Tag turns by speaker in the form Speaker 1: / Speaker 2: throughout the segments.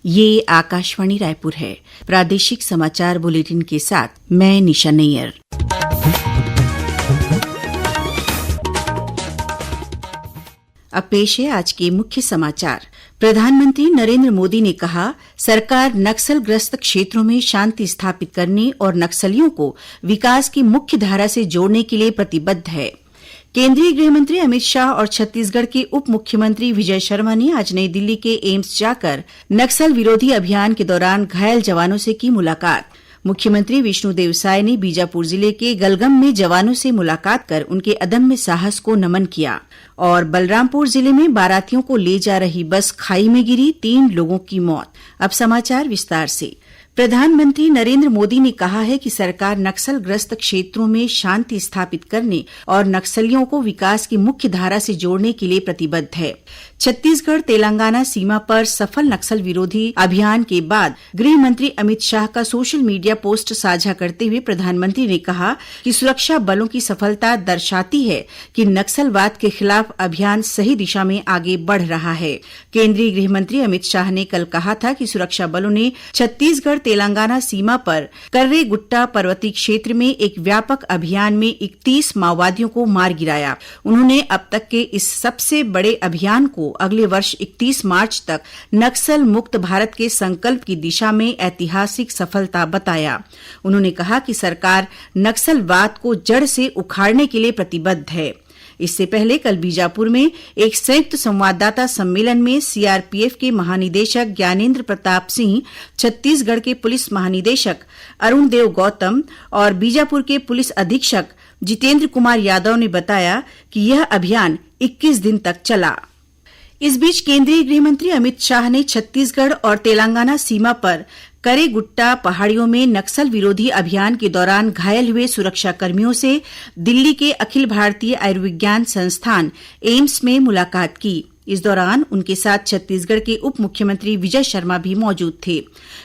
Speaker 1: ये आकाशवाणी रायपुर है। प्रादेशिक समाचार बुलेटिन के साथ मैं निशा नैयर। अब पेश है आज के मुख्य समाचार। प्रधानमंत्री नरेंद्र मोदी ने कहा, सरकार नक्सलग्रस्त क्षेत्रों में शांति स्थापित करने और नक्सलियों को विकास की मुख्य धारा से जोड़ने के लिए प्रतिबद्ध है। केंद्रीय गृहमंत्री अमित शाह और छत्तीसगढ़ के उप मुख्यमंत्री विजय शर्मा ने आज नई दिल्ली के एम्स जाकर नक्सल विरोधी अभियान के दौरान घायल जवानों से की मुलाकात। मुख्यमंत्री विष्णुदेव साय ने बीजापुर जिले के गलगम में जवानों से मुलाकात कर उनके अदम्य साहस को नमन किया। और बलरामपुर जिले में बारातियों को ले जा रही बस खाई में गिरी, 3 लोगों की मौत। अब समाचार विस्तार से। प्रधानमंत्री नरेंद्र मोदी ने कहा है कि सरकार नक्सलग्रस्त क्षेत्रों में शांति स्थापित करने और नक्सलियों को विकास की मुख्य धारा से जोड़ने के लिए प्रतिबद्ध है। छत्तीसगढ़ तेलंगाना सीमा पर सफल नक्सल विरोधी अभियान के बाद गृह मंत्री अमित शाह का सोशल मीडिया पोस्ट साझा करते हुए प्रधानमंत्री ने कहा कि सुरक्षा बलों की सफलता दर्शाती है कि नक्सलवाद के खिलाफ अभियान सही दिशा में आगे बढ़ रहा है। केंद्रीय गृह मंत्री अमित शाह ने कल कहा था कि सुरक्षा बलों ने छत्तीसगढ़ तेलंगाना सीमा पर कर्रे गुट्टा पर्वतीय क्षेत्र में एक व्यापक अभियान में 31 माओवादियों को मार गिराया। उन्होंने अब तक के इस सबसे बड़े अभियान को अगले वर्ष 31 मार्च तक नक्सल मुक्त भारत के संकल्प की दिशा में ऐतिहासिक सफलता बताया। उन्होंने कहा कि सरकार नक्सलवाद को जड़ से उखाड़ने के लिए प्रतिबद्ध है। इससे पहले कल बीजापुर में एक संयुक्त संवाददाता सम्मेलन में सीआरपीएफ के महानिदेशक ज्ञानेन्द्र प्रताप सिंह, छत्तीसगढ़ के पुलिस महानिदेशक अरुण देव गौतम और बीजापुर के पुलिस अधीक्षक जितेंद्र कुमार यादव ने बताया कि यह अभियान 21 दिन तक चला। इस बीच केंद्रीय गृहमंत्री अमित शाह ने छत्तीसगढ़ और तेलंगाना सीमा पर करेगुट्टा पहाड़ियों में नक्सल विरोधी अभियान के दौरान घायल हुए सुरक्षाकर्मियों से दिल्ली के अखिल भारतीय आयुर्विज्ञान संस्थान एम्स में मुलाकात की। इस दौरान उनके साथ छत्तीसगढ़ के उप मुख्यमंत्री विजय शर्मा भी मौजूद थे।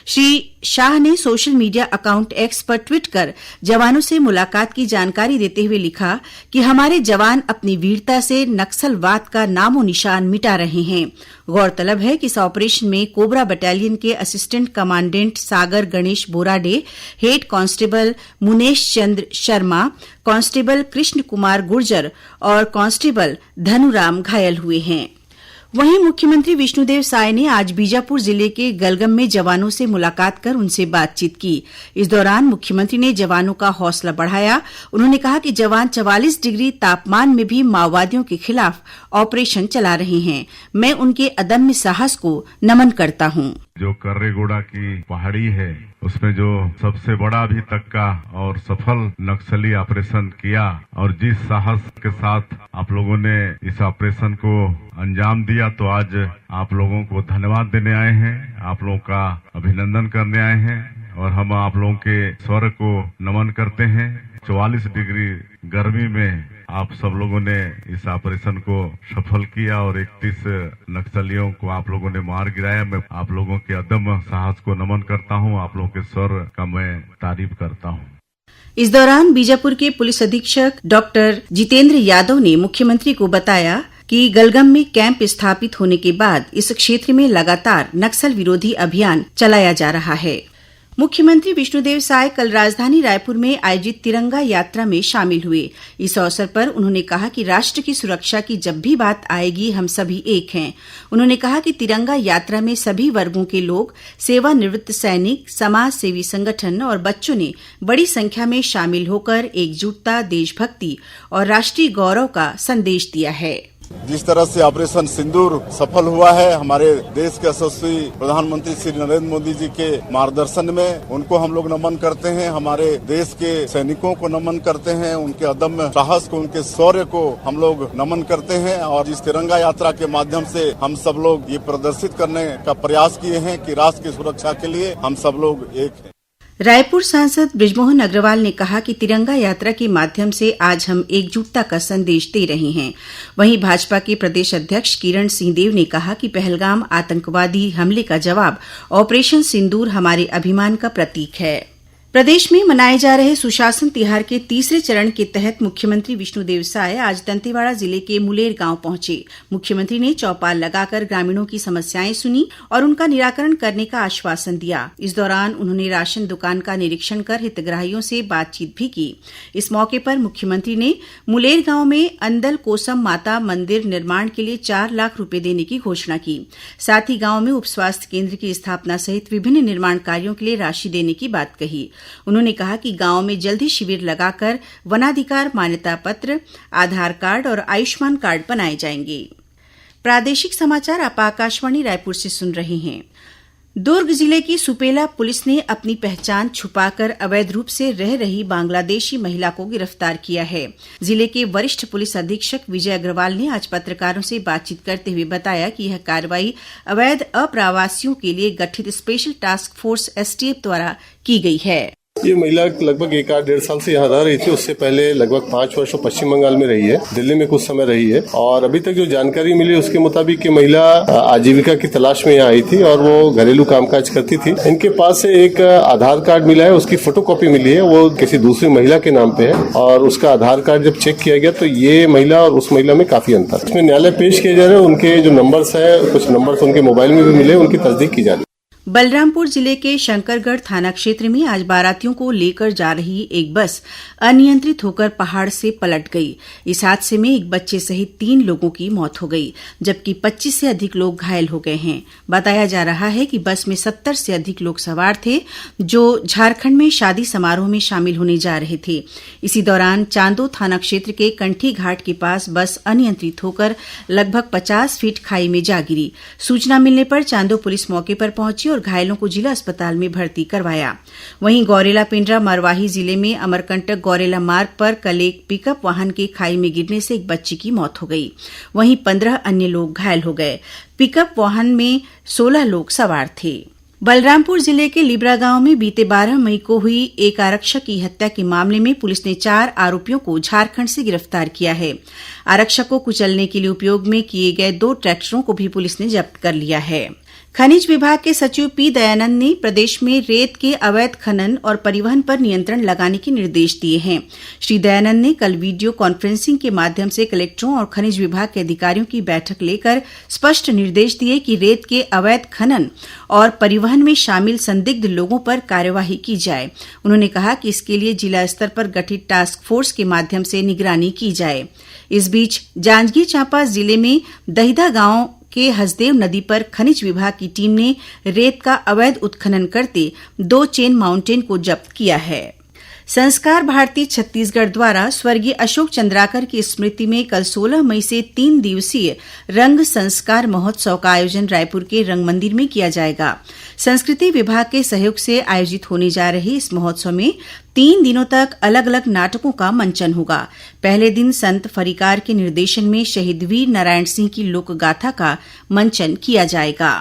Speaker 1: श्री शाह ने सोशल मीडिया अकाउंट एक्स पर ट्वीट कर जवानों से मुलाकात की जानकारी देते हुए लिखा कि हमारे जवान अपनी वीरता से नक्सलवाद का नामो निशान मिटा रहे हैं। गौरतलब है कि इस ऑपरेशन में कोबरा बटालियन के असिस्टेंट कमांडेंट सागर Ganesh Borade, head constable Munesh Chandra Sharma, constable Krishna Kumar Gurjar और कांस्टेबल धनुराम घायल हुए हैं। वहीं मुख्यमंत्री विष्णुदेव साय ने आज बीजापुर जिले के गलगम में जवानों से मुलाकात कर उनसे बातचीत की। इस दौरान मुख्यमंत्री ने जवानों का हौसला बढ़ाया। उन्होंने कहा कि जवान 44 डिग्री तापमान में भी माओवादियों के खिलाफ ऑपरेशन चला रहे हैं। मैं उनके अदम्य साहस को नमन करता हूं।
Speaker 2: जो कर्रेगुड़ा की पहाड़ी है उसमें जो सबसे बड़ा अभी तक का और सफल नक्सली ऑपरेशन किया और जिस साहस के साथ आप लोगों ने इस ऑपरेशन को अंजाम दिया, तो आज आप लोगों को धन्यवाद देने आए हैं, आप लोगों का अभिनंदन करने आए हैं और हम आप लोगों के स्वर को नमन करते हैं। 44 डिग्री गर्मी में आप सब लोगों ने इस ऑपरेशन को सफल किया और 31 नक्सलियों को आप लोगों ने मार गिराया। मैं आप लोगों के अदम्य साहस को नमन करता हूं, आप लोगों के स्वर का मैं तारीफ करता हूं।
Speaker 1: इस दौरान बीजापुर के पुलिस अधीक्षक डॉक्टर जितेंद्र यादव ने मुख्यमंत्री को बताया कि गलगम में कैंप स्थापित होने के बाद इस क्षेत्र में लगातार नक्सल विरोधी अभियान चलाया जा रहा है। मुख्यमंत्री विष्णुदेव साय कल राजधानी रायपुर में आयोजित तिरंगा यात्रा में शामिल हुए। इस अवसर पर उन्होंने कहा कि राष्ट्र की सुरक्षा की जब भी बात आएगी हम सभी एक हैं। उन्होंने कहा कि तिरंगा यात्रा में सभी वर्गों के लोग, सेवानिवृत्त सैनिक, समाज सेवी संगठन और बच्चों ने बड़ी संख्या में शामिल होकर एकजुटता, देशभक्ति और राष्ट्रीय गौरव का संदेश दिया है।
Speaker 3: जिस तरह से ऑपरेशन सिंदूर सफल हुआ है, हमारे देश के यशस्वी प्रधानमंत्री श्री नरेंद्र मोदी जी के मार्गदर्शन में उनको हम लोग नमन करते हैं, हमारे देश के सैनिकों को नमन करते हैं, उनके अदम्य साहस को, उनके शौर्य को हम लोग नमन करते हैं। और इस तिरंगा यात्रा के माध्यम से हम सब लोग ये प्रदर्शित करने का प्रयास किए हैं कि राष्ट्र की सुरक्षा के लिए हम सब लोग एक हैं।
Speaker 1: रायपुर सांसद बृजमोहन अग्रवाल ने कहा कि तिरंगा यात्रा के माध्यम से आज हम एकजुटता का संदेश दे रहे हैं। वहीं भाजपा के प्रदेश अध्यक्ष किरण सिंहदेव ने कहा कि पहलगाम आतंकवादी हमले का जवाब ऑपरेशन सिंदूर हमारे अभिमान का प्रतीक है। प्रदेश में मनाए जा रहे सुशासन तिहार के तीसरे चरण के तहत मुख्यमंत्री विष्णुदेव साय आज दंतेवाड़ा जिले के मुलेर गांव पहुंचे। मुख्यमंत्री ने चौपाल लगाकर ग्रामीणों की समस्याएं सुनी और उनका निराकरण करने का आश्वासन दिया। इस दौरान उन्होंने राशन दुकान का निरीक्षण कर हितग्राहियों से बातचीत भी की। इस मौके पर मुख्यमंत्री ने मुलेर गांव में अंदल कोसम माता मंदिर निर्माण के लिए 4 लाख रुपए देने की घोषणा की। साथ ही गांव में उप स्वास्थ्य केंद्र की स्थापना सहित विभिन्न निर्माण कार्यों के लिए राशि देने की बात कही। उन्होंने कहा कि गांव में जल्द ही शिविर लगाकर वनाधिकार मान्यता पत्र, आधार कार्ड और आयुष्मान कार्ड बनाए जाएंगे। प्रादेशिक समाचार आप आकाशवाणी रायपुर से सुन रहे हैं। दुर्ग जिले की सुपेला पुलिस ने अपनी पहचान छुपाकर अवैध रूप से रह रही बांग्लादेशी महिला को गिरफ्तार किया है। जिले के वरिष्ठ पुलिस अधीक्षक विजय अग्रवाल ने आज पत्रकारों से बातचीत करते हुए बताया कि यह कार्रवाई अवैध अप्रवासियों के लिए गठित स्पेशल टास्क फोर्स एसटीएफ द्वारा की गई है।
Speaker 4: ये महिला लगभग 1-1.5 साल से यहाँ रह रही थी। उससे पहले लगभग 5 वर्ष पश्चिम बंगाल में रही है, दिल्ली में कुछ समय रही है और अभी तक जो जानकारी मिली उसके मुताबिक ये महिला आजीविका की तलाश में यहाँ आई थी और वो घरेलू कामकाज करती थी। इनके पास से एक आधार कार्ड मिला है, उसकी फोटोकॉपी मिली है, वो किसी दूसरी महिला के नाम पे है और उसका आधार कार्ड जब चेक किया गया तो ये महिला और उस महिला में काफी अंतर। इसमें न्यायालय पेश किए जा रहे हैं। उनके जो नंबर्स है, कुछ नंबर्स उनके मोबाइल में भी मिले, उनकी तस्दीक की जा रही है।
Speaker 1: बलरामपुर जिले के शंकरगढ़ थाना क्षेत्र में आज बारातियों को लेकर जा रही एक बस अनियंत्रित होकर पहाड़ से पलट गई। इस हादसे में एक बच्चे सहित 3 लोगों की मौत हो गई, जबकि 25 से अधिक लोग घायल हो गए हैं। बताया जा रहा है कि बस में 70 से अधिक लोग सवार थे, जो झारखंड में शादी समारोह में शामिल होने जा रहे थे। इसी दौरान चांदो थाना क्षेत्र के कंठी घाट के पास बस अनियंत्रित होकर लगभग 50 फीट खाई में जा गिरी। सूचना मिलने पर चांदो पुलिस मौके पर पहुंची और घायलों को जिला अस्पताल में भर्ती करवाया। वहीं गौरेला पिंडरा मरवाही जिले में अमरकंटक गौरेला मार्ग पर कल एक पिकअप वाहन के खाई में गिरने से एक बच्ची की मौत हो गई। वहीं 15 अन्य लोग घायल हो गए। पिकअप वाहन में 16 लोग सवार थे। बलरामपुर जिले के लिब्रा गांव में बीते 12 मई को हुई एक आरक्षक की हत्या के मामले में पुलिस ने 4 आरोपियों को झारखंड से गिरफ्तार किया है। आरक्षक को कुचलने के लिए उपयोग में किए गए 2 ट्रैक्टरों को भी पुलिस ने जब्त कर लिया है। खनिज विभाग के सचिव पी दयानंद ने प्रदेश में रेत के अवैध खनन और परिवहन पर नियंत्रण लगाने के निर्देश दिए हैं। श्री दयानंद ने कल वीडियो कॉन्फ्रेंसिंग के माध्यम से कलेक्टरों और खनिज विभाग के अधिकारियों की बैठक लेकर स्पष्ट निर्देश दिए कि रेत के अवैध खनन और परिवहन में शामिल संदिग्ध लोगों पर कार्यवाही की जाए। उन्होंने कहा कि इसके लिए जिला स्तर पर गठित टास्क फोर्स के माध्यम से निगरानी की जाए। इस बीच जांजगीर चांपा जिले में दहिदा गांव के हसदेव नदी पर खनिज विभाग की टीम ने रेत का अवैध उत्खनन करते 2 चेन माउंटेन को जब्त किया है। संस्कार भारती छत्तीसगढ़ द्वारा स्वर्गीय अशोक चंद्राकर की स्मृति में कल 16 मई से 3 दिवसीय रंग संस्कार महोत्सव का आयोजन रायपुर के रंग मंदिर में किया जाएगा। संस्कृति विभाग के सहयोग से आयोजित होने जा रहे इस महोत्सव में 3 दिनों तक अलग अलग नाटकों का मंचन होगा। पहले दिन संत फरीकार के निर्देशन में शहीद वीर नारायण सिंह की लोकगाथा का मंचन किया जाएगा।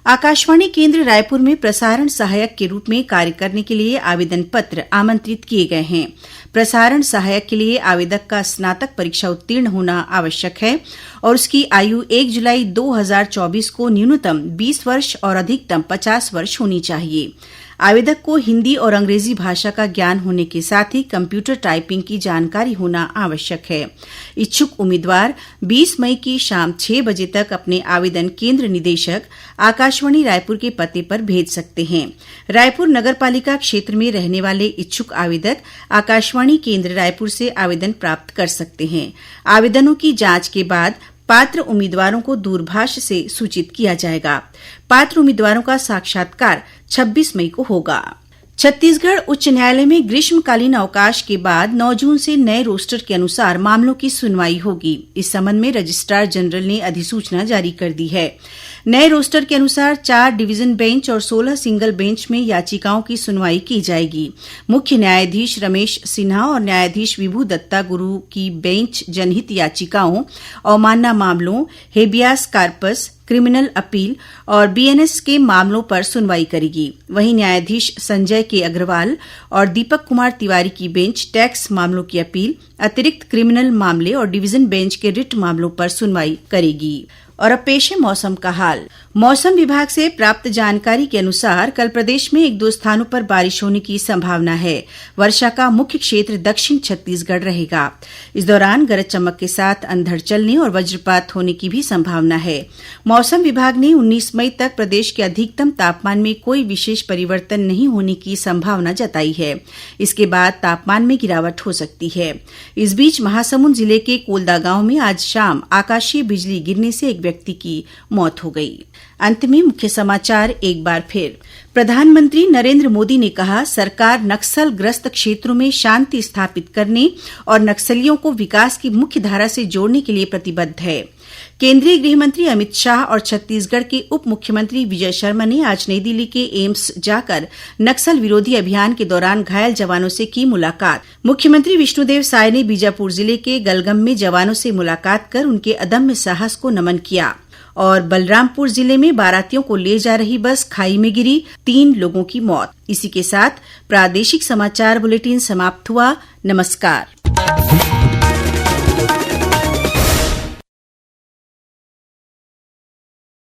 Speaker 1: आकाशवाणी केंद्र रायपुर में प्रसारण सहायक के रूप में कार्य करने के लिए आवेदन पत्र आमंत्रित किए गए हैं। प्रसारण सहायक के लिए आवेदक का स्नातक परीक्षा उत्तीर्ण होना आवश्यक है और उसकी आयु 1 जुलाई 2024 को न्यूनतम 20 वर्ष और अधिकतम 50 वर्ष होनी चाहिए। आवेदक को हिंदी और अंग्रेजी भाषा का ज्ञान होने के साथ ही कंप्यूटर टाइपिंग की जानकारी होना आवश्यक है। इच्छुक उम्मीदवार 20 मई की शाम 6 बजे तक अपने आवेदन केंद्र निदेशक आकाशवाणी रायपुर के पते पर भेज सकते हैं। रायपुर नगरपालिका क्षेत्र में रहने वाले इच्छुक आवेदक आकाशवाणी केंद्र रायपुर से आवेदन प्राप्त कर सकते हैं। आवेदनों की जांच के बाद पात्र उम्मीदवारों को दूरभाष से सूचित किया जाएगा। पात्र उम्मीदवारों का साक्षात्कार 26 मई को होगा। छत्तीसगढ़ उच्च न्यायालय में ग्रीष्मकालीन अवकाश के बाद 9 जून से नए रोस्टर के अनुसार मामलों की सुनवाई होगी। इस संबंध में रजिस्ट्रार जनरल ने अधिसूचना जारी कर दी है। नए रोस्टर के अनुसार 4 डिवीजन बेंच और 16 सिंगल बेंच में याचिकाओं की सुनवाई की जाएगी। मुख्य न्यायाधीश रमेश सिन्हा और न्यायाधीश विभू दत्ता गुरु की बेंच जनहित याचिकाओं, अवमानना मामलों, हेबियास कार्पस, क्रिमिनल अपील और बीएनएस के मामलों पर सुनवाई करेगी। वहीं न्यायाधीश संजय के अग्रवाल और दीपक कुमार तिवारी की बेंच टैक्स मामलों की अपील, अतिरिक्त क्रिमिनल मामले और डिवीजन बेंच के रिट मामलों पर सुनवाई करेगी। और अब पेश है मौसम का हाल। मौसम विभाग से प्राप्त जानकारी के अनुसार कल प्रदेश में 1-2 स्थानों पर बारिश होने की संभावना है। वर्षा का मुख्य क्षेत्र दक्षिण छत्तीसगढ़ रहेगा। इस दौरान गरज चमक के साथ अंधड़ चलने और वज्रपात होने की भी संभावना है। मौसम विभाग ने 19 मई तक प्रदेश के अधिकतम तापमान में कोई विशेष परिवर्तन नहीं होने की संभावना जताई है। इसके बाद तापमान में गिरावट हो सकती है। इस बीच महासमुंद जिले के कोलदा गांव में आज शाम आकाशीय बिजली गिरने से एक व्यक्ति की मौत हो गई। अंत में मुख्य समाचार एक बार फिर। प्रधानमंत्री नरेंद्र मोदी ने कहा, सरकार नक्सल ग्रस्त क्षेत्रों में शांति स्थापित करने और नक्सलियों को विकास की मुख्य धारा से जोड़ने के लिए प्रतिबद्ध है। केंद्रीय गृह मंत्री अमित शाह और छत्तीसगढ़ के उप मुख्यमंत्री विजय शर्मा ने आज नई दिल्ली के एम्स जाकर नक्सल विरोधी अभियान के दौरान घायल जवानों से की मुलाकात। मुख्यमंत्री विष्णुदेव साय ने बीजापुर जिले के गलगम में जवानों से मुलाकात कर उनके अदम्य साहस को नमन किया। और बलरामपुर जिले में बारातियों को ले जा रही बस खाई में गिरी, 3 लोगों की मौत। इसी के साथ प्रादेशिक समाचार बुलेटिन समाप्त हुआ। नमस्कार।